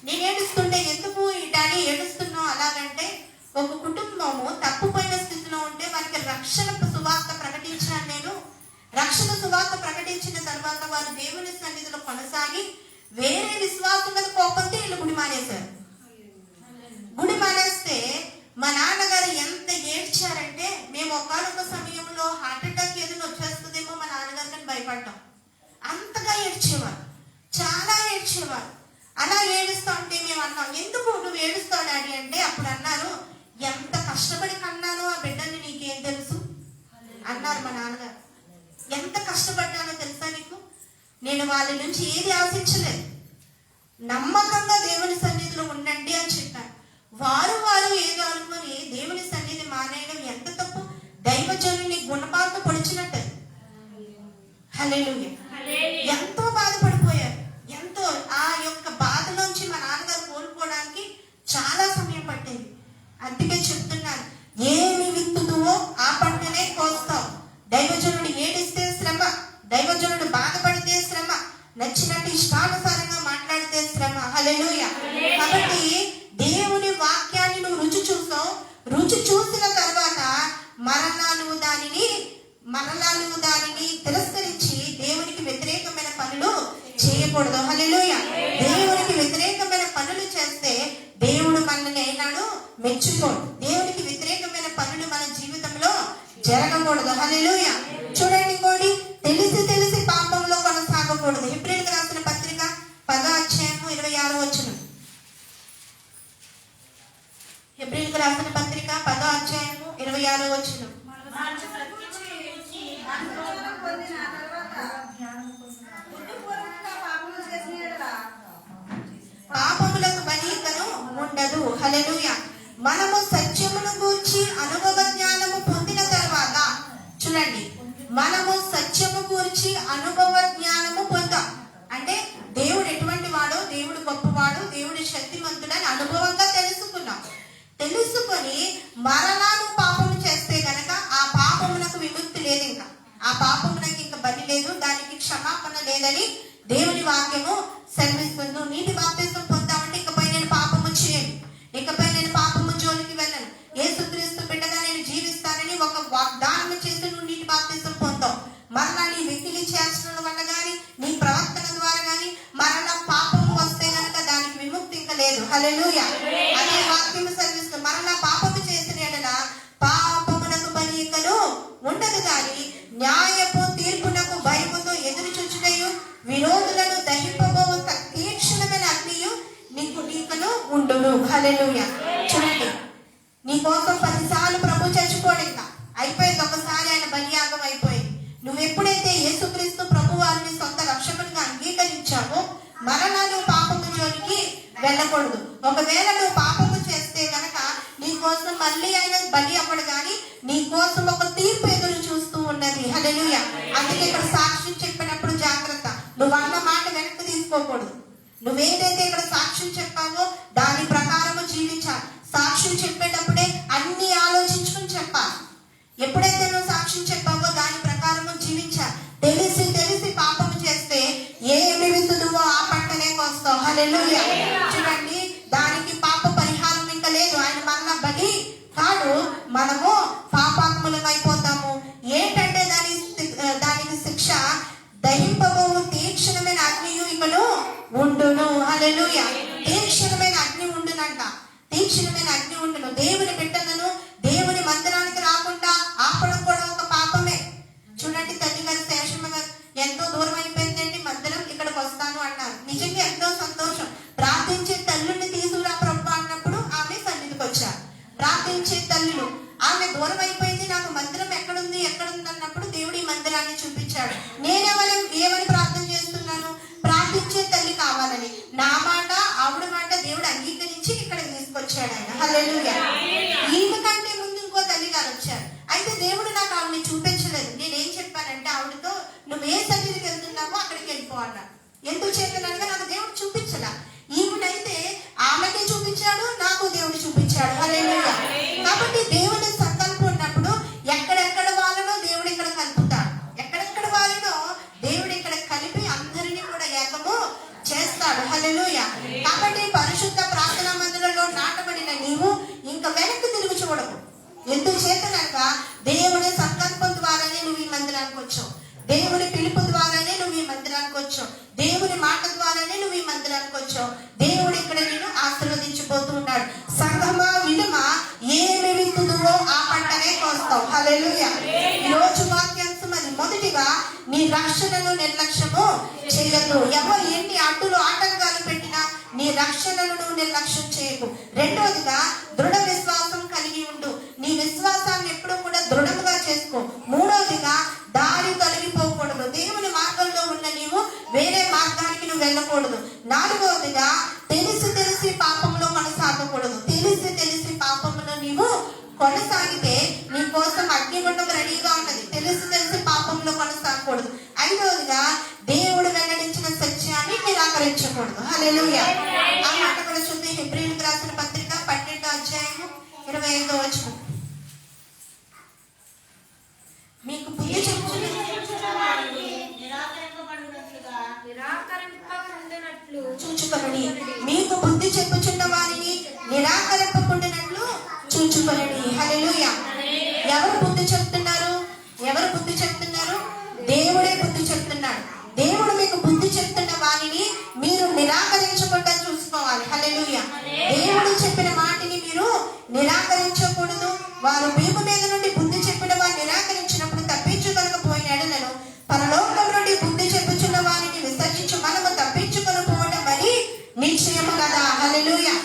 నేను ఏడుస్తుంటే ఎందుకు ఈ డాడీ ఏడుస్తున్నావు అలాగంటే, ఒక కుటుంబము తప్పుపోయిన స్థితిలో ఉంటే వారికి రక్షణ సువార్త ప్రకటించాను నేను. రక్షణ సువార్త ప్రకటించిన తర్వాత వారు దేవుని సన్నిధిలో కొనసాగి వేరే విశ్వాసం మీద కోపంతో వీళ్ళు గుడి మానేశారు. గుడి మానేస్తే మా నాన్నగారు ఎంత ఏడ్చారంటే, మేము ఒకనొక సమయంలో హార్ట్ అటాక్ ఏదైనా వచ్చేస్తుందేమో మా నాన్నగారికి భయపడ్డాం. అంతగా ఏడ్చేవారు, చాలా ఏడ్చేవారు. అలా ఏడుస్తా ఉంటే మేము అన్నాం, ఎందుకు నువ్వు ఏడుస్తావు డాడీ అంటే, అప్పుడు అన్నారు, ఎంత కష్టపడి కన్నానో ఆ బిడ్డని నీకేం తెలుసు అన్నారు మా నాన్నగారు. ఎంత కష్టపడ్డానో తెలుసా నీకు? నేను వాళ్ళ నుంచి ఏది ఆశించలేదు, నమ్మకంగా దేవుని సన్నిధిలో ఉండండి అని చెప్పాను. వారు ఏదో అనుకుని దేవుని సన్నిధి మానేయడం ఎంత తప్పు. దైవజనుని గుణపాత పొడిచినట్టు. హల్లెలూయా. ఎంతో బాధపడిపోయారు. ఎంతో ఆ యొక్క బాధలోంచి మా నాన్నగారు కోలుకోవడానికి చాలా సమయం పట్టింది. అందుకే చెప్తున్నాను, ఏమి విత్తుతువో ఆ పంటనే కోస్తావు. దైవజనుడు ఏడిస్తే శ్రమ, దైవజనుడు బాధపడితే శ్రమ, నచ్చినట్టు ఇష్టానుసారంగా మాట్లాడితే శ్రమ. హల్లెలూయా. కాబట్టి దేవుని వాక్యాన్ని నువ్వు రుచి చూసావు. రుచి చూసిన తర్వాత మరలా నువ్వు దానిని తిరస్కరించి దేవునికి వ్యతిరేకమైన పనులు చేయకూడదు. హల్లెలూయా. దేవునికి వ్యతిరేకమైన పనులు చేస్తే దేవుడు మనల్ని అయినాడు మెచ్చుకోడు. దేవునికి వ్యతిరేకమైన పనులు మన జీవితంలో జరగకూడదు. హల్లెలూయా. చూడండి, ఇంకోటి, తెలిసి పాపంలో కొనసాగకూడదు. హెబ్రీయులకు రాసిన పత్రిక 10వ అధ్యాయము 26వ వచనం. హెబ్రీయులకు రాసిన పత్రిక 10వ అధ్యాయము 26వ వచనం. పాపములకు బలికను ఉండదు. హల్లెలూయా. మనము సత్యమును గూర్చి అనుభవ జ్ఞానము పొందిన తర్వాత, చూడండి, మనము సత్యము గూర్చి అనుభవ జ్ఞానము పొందాం అంటే దేవుడు ఎటువంటి వాడో, దేవుడు గొప్పవాడు, దేవుడు శక్తిమంతుడని అనుభవంగా తెలుసుకున్నాం. తెలుసుకొని మరలా నువ్వు పాపము చేస్తే గనక ఆ పాపమునకు విముక్తి లేదు, ఇంకా ఆ పాపమునకు ఇంకా బలి లేదు, దానికి క్షమాపణ లేదని దేవుని వాక్యము సెలవిస్తుంది. నువ్వు నీటి బాప్తిసం పొందామంటే ఇకపై నేను పాపము చేయను, ఇకపై నేను పాపము జోలికి వెళ్ళను, యేసుక్రీస్తు బిడ్డగా నేను జీవిస్తానని ఒక వాగ్దానం చేసి నువ్వు నీటి బాప్తిసం పొందావు. మరలా నీ వెకిలి చేష్టల వల్ల కానీ, నీ ప్రవర్తన ద్వారా కానీ మరలా పాపము వస్తే గనక దానికి విముక్తి ఇంకా లేదు. హల్లెలూయా. అదే వాక్యము సెలవిస్తుంది, మరలా పాపము చేసిన యెడల పాపమునకు బలి ఇకను ఉండదు, కానీ న్యాయపు తీర్పునకు భయముతో ఎదురు చూచుటయు విరోధులను దహింపబోవు తీక్షణమైన అగ్నియు నీకును ఉండును. హల్లెలూయా. చూడండి, నీ కోసం 10 సార్లు ప్రభు చచ్చిపోడు, ఇంకా అయిపోయింది, ఒకసారి ఆయన బలియాగం అయిపోయింది. నువ్వు ఎప్పుడైతే యేసుక్రీస్తు ప్రభు వారిని సొంత రక్షకునిగా అంగీకరించావో మరలా నువ్వు పాపము జోలికి వెళ్ళకూడదు. ఒకవేళ నువ్వు పాపము చేస్తే గనక నీ కోసం మళ్ళీ ఆయన బలి అవ్వడు, కానీ నీ కోసం ఒక తీర్పు ఎదురు చూస్తూ ఉన్నది. హల్లెలూయా. అందుకే ఇక్కడ సాక్ష్యం చెప్పినప్పుడు జాగ్రత్త, నువ్వు అన్న మాట వెనక్కి తీసుకోకూడదు. నువ్వేదైతే ఇక్కడ సాక్ష్యం చెప్పావో దాని ప్రకారము జీవించాలి. సాక్ష్యం చెప్పేటప్పుడే అన్ని ఆలోచించుకుని చెప్పాలి. ఎప్పుడైతే నువ్వు సాక్ష్యం చెప్పావో దాని ప్రకారము జీవించాలి. తెలిసి పాపము చేస్తే ఏమి విత్తుదువో ఆ పంటనే కోస్తావు. హల్లెలూయా. చూడండి, దానికి పాప పరిహారం ఇంకా లేదు. ఆయన మరలా బలి కాదు, మనము పాపాత్ములం అయిపోతాము. ఏంటంటే దానికి శిక్ష దహింపబోవు తీక్షణమైన అగ్నియు ఇకను ఉండును. హల్లెలూయా. తీక్షణమైన అగ్ని ఉండునంట, తీక్షణమైన అగ్ని ఉండును. దేవుని బిడ్డలను దేవుని మందిరానికి రాకుండా ఆపడం కూడా ఒక పాపమే. చూడండి, తల్లి గారు శేషమ్మ గారు ఎంతో దూరం అయిపోయిందండి మందిరం, ఇక్కడికి వస్తాను అన్నారు. నిజంగా ఎంతో సంతోషం. ప్రార్థించే తల్లుని తీసుకురా ప్రభు అన్నప్పుడు ఆమె సన్నిధికి వచ్చారు. ప్రార్థించే తల్లులు, ఆమె దూరం అయిపోయింది, నాకు మందిరం ఎక్కడుంది అన్నప్పుడు దేవుడు ఈ మందిరాన్ని చూపించాడు. ఏమని ప్రార్థన చేస్తున్నాను, ప్రార్థించే తల్లి కావాలని. నా మాట ఆవిడ మాట దేవుడు అంగీకరించి ఇక్కడికి తీసుకొచ్చాడు ఆయన. హల్లెలూయా. ఈమె కంటే ముందు ఇంకో తల్లి గారు వచ్చారు. అయితే దేవుడు నాకు ఆవిడని చూపించలేదు. నేనేం చెప్పానంటే ఆవిడతో, నువ్వు ఏ సన్నిధికి వెళ్తున్నావో అక్కడికి వెళ్ళిపో అన్నాను. ఎందుకు చెప్పానంటే నాకు దేవుడు చూపించలా. ఈవిడైతే ఆమెకి చూపించాడు, నాకు దేవుడు చూపించాడు. హల్లెలూయా. కాబట్టి దేవుని సంకల్పం ఉన్నప్పుడు ఎక్కడెక్కడ వాళ్ళనో దేవుడు ఇక్కడ కలుపుతాడు, ఎక్కడెక్కడ వాళ్ళనో చేస్తాడు. హల్లెలూయా. కాబట్టి పరిశుద్ధ ప్రార్థనా మందిరంలో నాటబడిన నీవు ఇంకా వెనక్కి తిరిగి చూడకు. ఎందుచేతనక దేవుని సంకల్పం ద్వారానే నువ్వు ఈ మందిరానికి వచ్చావు. దేవుని పిలుపు ద్వారానే నువ్వు ఈ మందిరానికి వచ్చావు. దేవుని మాట ద్వారానే నువ్వు ఈ మందిరానికి వచ్చావు. దేవుడు ఇక్కడ నేను ఆశీర్వదించబోతూ ఉన్నాడు. సంగమా వినుమా, ఏమి విత్తుదువో ఆ పంటనే కోస్తావు. హల్లెలూయా. ఈ రోజు వాక్యాంశం అది. మొదటిగా నీ రక్షణను నిర్లక్ష్యము చేయదు. ఎవరు ఎన్ని అడ్డులు ఆటంకాలు పెట్టినా నీ రక్షణను నువ్వు నిర్లక్ష్యం చేయకు. రెండవదిగా దృఢ విశ్వాసం కలిగి ఉండు. నీ విశ్వాసాన్ని ఎప్పుడు కూడా దృఢంగా చేసుకో. మూడవదిగా దారి తొలగిపోకూడదు. దేవుని మార్గంలో ఉన్న నీవు వేరే మార్గానికి నువ్వు వెళ్ళకూడదు. నాలుగవదిగా తెలిసి పాపంలో కొనసాగకూడదు. తెలిసి పాపంలో నీవు కొనసాగితే నీ కోసం అగ్నిగుండం రెడీగా ఉన్నది. తెలిసి పాపంలో కొనసాగకూడదు. ఐదవదిగా దేవుడు వెల్లడించిన సత్యాన్ని నిరాకరించకూడదు. హల్లెలూయా. ఆ మాట కూడా చూద్దాం. హెబ్రీయులకు రాసిన పత్రిక 12వ అధ్యాయము 25వ వచనం. మీకు బుద్ధి నిరాకరింపకుండునట్లు చూచుకొనుడి. మీకు బుద్ధి చెప్పుచున్న వారిని నిరాకరింపకుండునట్లు చూచుకొనుడి. హల్లెలూయా. ఎవరు బుద్ధి చెప్తున్నారు? ఎవరు బుద్ధి చెప్తున్నారు? దేవుడే బుద్ధి చెప్తున్నాడు. దేవుడు మీకు బుద్ధి చెప్తున్న వారిని మీరు నిరాకరించకుండా చూసుకోవాలి. హల్లెలూయా. దేవుడు చెప్పిన మాటని మీరు నిరాకరించకూడదు. వారు మీకు మీద నుండి బుద్ధి చెప్పిన వారు నిరాకరించినప్పుడు తప్పించుకొనకపోయినాడు. నేను పరలోకం నుండి బుద్ధి చెప్పుచున్న వారిని విసర్జించి మనము తప్పించుకొని పోవడం మరి నిశ్చయము కదా. హల్లెలూయా.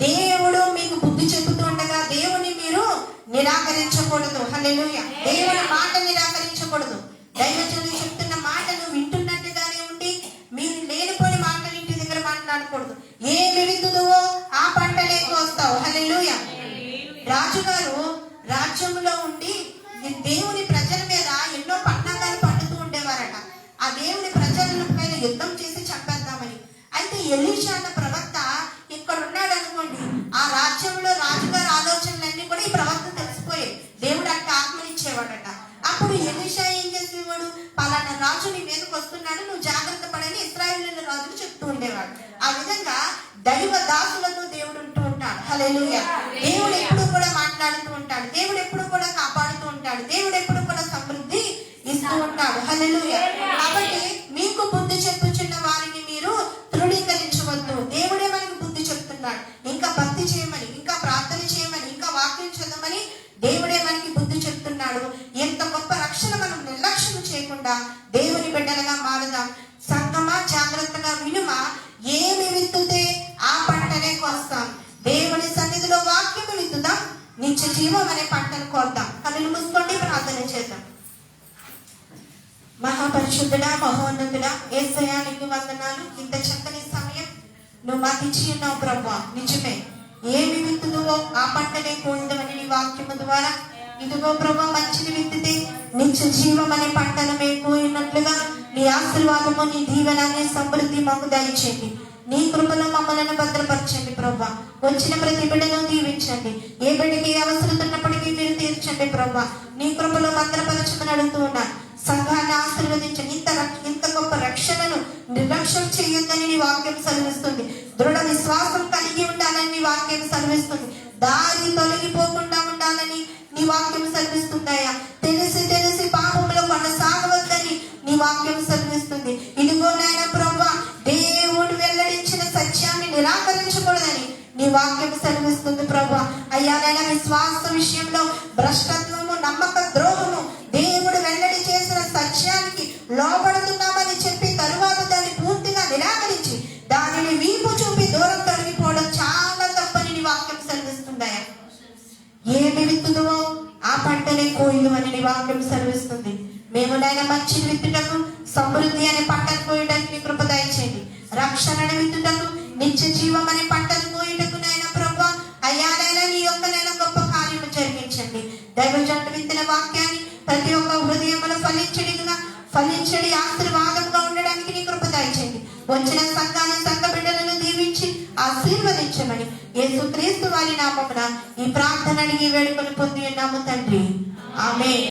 దేవుడు మీకు బుద్ధి చెబుతూ ఉండగా దేవుని మీరు నిరాకరించకూడదు. హల్లెలూయా. దేవుని మాట నిరాకరించకూడదు. దైవజనులు చెప్తున్న మాటను వింటున్నట్టుగానే ఉండి మీరు లేనిపోని మాటలు ఇంటి దగ్గర మాట్లాడకూడదు. ఏమి విత్తుదువో ఆ పంటనే కోస్తావు. హల్లెలూయా. రాజుగారు రాజ్యంలో ఉండి దేవుని ప్రజల మీద ఎన్నో పట్టణాలు పండుతూ ఉండేవారట. ఆ దేవుని ప్రజల పైన యుద్ధం చేసి చంపేద్దామని. అయితే ఎలీషా అన్న ప్రవక్త ఇక్కడ ఉన్నాడు అనుకోండి, ఆ రాజ్యంలో రాజుగారి ఆలోచనలన్నీ కూడా ఈ ప్రవక్త తెలిసిపోయాయి. దేవుడు అంటే ఆత్మనిచ్చేవాడట. అప్పుడు ఎలీషా ఏం చేసేవాడు? పలానా రాజు నీ మీదకి వస్తున్నాడు, నువ్వు జాగ్రత్త పడని ఇశ్రాయేలు రాజులు చెప్తూ ఉండేవాడు. ఆ విధంగా దైవ దాసులతో దేవుడు ఉంటూ ఉంటాడు. హల్లెలూయా. దేవుడు ఎప్పుడు కూడా మాట్లాడుతూ ఉంటాడు. దేవుడు ఎప్పుడు కూడా కాపాడుతూ ఉంటాడు. దేవుడు ఎప్పుడు కూడా సమృద్ధి ఇస్తూ ఉంటాడు. హల్లెలూయా. కాబట్టి మీకు బుద్ధి చెప్పుచున్న వారిని మీరు తృణీకరించవద్దు. దేవుడే మనకి బుద్ధి చెప్తున్నాడు. ఇంకా భక్తి చేయమని, ఇంకా ప్రార్థన చేయమని, ఇంకా వాక్యం చదవమని దేవుడే మనకి బుద్ధి చెప్తున్నాడు. ఎంత గొప్ప రక్షణ మనం నిర్లక్ష్యం చేయకుండా దేవుని బిడ్డలుగా మారుదాం. సంగమా జాగ్రత్తగా వినుమా, ఏమి విత్తుతే ఆ పంటనే కోస్తాం. దేవుని సన్నిధిలో వాక్యము విత్తుదాం, నిత్య జీవం అనే పంటను కోద్దాం. కళ్ళు మూసుకోండి, ప్రార్థన చేద్దాం. మహాపరిశుద్ధుడా, మహోన్నతుడా, యేసయ్యా నీకు వందనాలు. ఇంత చక్కని సమయం నువ్వు మాకు ఇచ్చి ఉన్నావు ప్రభువా. నిజమే, ఏమి విత్తుదువో ఆ పంటనే కోద్దామని నీ వాక్యము ద్వారా ఇదిగో ప్రభా, మంచిని విత్తితే నిత్య జీవం అనే పంటను మేము కోయినట్లుగా నీ ఆశీర్వాదము, నీ దీవెన, నీ సమృద్ధి మాకు దయచేయండి. నీ కృపలో మమ్మల్ని భద్రపరచండి ప్రభా. వచ్చిన ప్రతి బిడ్డను దీవించండి. ఏ బిడ్డకి అవసరం ఉన్నప్పటికీ మీరు తీర్చండి ప్రభా. నీ కృపలో భద్రపరచమని అడుగుతూ ఉన్నాను. సంఘాన్ని ఆశీర్వదించండి. ఇంత గొప్ప రక్షణను నిర్లక్ష్యం చేయొద్దని నీ వాక్యం సెలవిస్తుంది. దృఢ విశ్వాసం కలిగి ఉండాలని నీ వాక్యం సెలవిస్తుంది. దారి తొలగిపోకుండా ఉండాలని నీ వాక్యం సెలవిస్తుందయ్యా. తెలిసి పాపంలో కొనసాగవద్దని నీ వాక్యం సెలవిస్తుంది. ఇదిగో నాయన ప్రభువా, దేవుడు వెల్లడించిన సత్యాన్ని నిరాకరించకూడదని నీ వాక్యం సెలవిస్తుంది ప్రభువా. అయ్యా నాయన, విశ్వాస విషయంలో భ్రష్టత్వము, నమ్మక ద్రోహము, దేవుడు వెల్లడి చేసిన సత్యానికి లోబడుతున్నామని చెప్పి తరువాత దాన్ని పూర్తిగా నిరాకరించి దానిని వీపు చూపి దూరం తొలగిపోవడం చాలా తప్పని నీ వాక్యం సెలవిస్తుందయ్యా. ఏమి విత్తుదువో ఆ పంటనే కోయిదు అని నీ వాక్యం సెలవిస్తుంది. మేము నాయన మంచిని విత్తుటకు, సమృద్ధి అనే పంటను కోయడానికి నీ కృప దయచేయండి. రక్షణను విత్తుటకు, నిత్య జీవం అనే పంటను కోయటకు నాయన ప్రభువా, అయ్యా నాయన నీ యొక్క నెల గొప్ప కార్యము జరిగించండి. దైవజనుడు విత్తిన వాక్యాన్ని ప్రతి ఒక్క హృదయములో ఫలించడి ఆశీర్వాదంగా ఉండడానికి నీ కృప దయచేయండి. వచ్చిన సంఘాన్ని, సంఘ బిడ్డలను దీవించి ఆశీర్వదించమని యేసుక్రీస్తు వారి నామమున ఈ ప్రార్థన అడిగి వేడుకొని పొంది ఉన్నాము తండ్రి. ఆమేన్.